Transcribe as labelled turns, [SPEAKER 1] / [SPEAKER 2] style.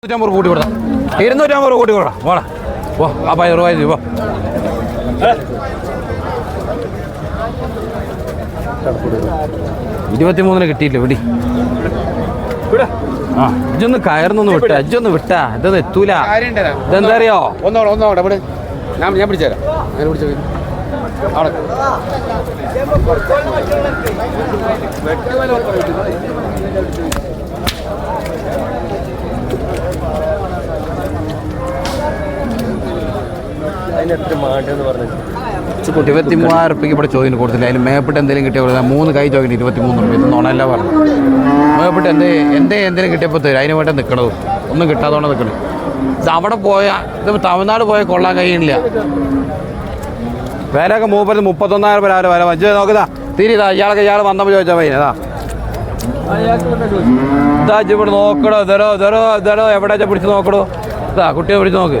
[SPEAKER 1] 250 കൂട്ടി കൊടുത്താ 250 കൂട്ടി കൊടുക്കാം പോടാ പോ ആ 10 രൂപ പോ 23 കിട്ടിയില്ല വിടി ആ ഇജ്ജൊന്ന് കയറുന്നൊന്ന് വിട്ടാ ഇജ്ജൊന്ന് വിട്ടാ ഇതൊന്നും എത്തൂല ഇതെന്താ അറിയോ
[SPEAKER 2] ഒന്നോടെ ഇവിടെ ഞാൻ പിടിച്ചുതരാം ഞാൻ പിടിച്ചു അവിടെ അതിനെത്ര മാണ്ടെന്ന് പറഞ്ഞു
[SPEAKER 1] 23,000 റുപ്യക്ക് ഇവിടെ ചോദ്യം കൊടുത്തില്ല അതിന് മേപ്പിട്ട് എന്തെങ്കിലും കിട്ടിയ 3 കൈ ചോദിക്കുന്നു 23 റുപ്യ ഇത് നോണല്ല പറഞ്ഞു മേപ്പിട്ട് എന്തെങ്കിലും കിട്ടിയപ്പോൾ തരും അതിന് വേണ്ടി നിൽക്കണത് ഒന്നും കിട്ടാത്തതുകൊണ്ട് നിൽക്കണം ഇത് അവിടെ പോയാൽ ഇത് തമിഴ്നാട് പോയാൽ കൊള്ളാൻ കഴിയില്ല വിലയൊക്കെ 31,000 രൂപ രാവിലെ വില മഞ്ച് നോക്കുതാ തിരിതാ ഇയാൾ വന്നപ്പോൾ ചോദിച്ചാൽ പയ്യൻ അതാ ഇതാ ഇവിടെ നോക്കടോ ഇതരോ എവിടെ പിടിച്ച് നോക്കടോ ഇതാ കുട്ടിയെ പിടിച്ച് നോക്ക്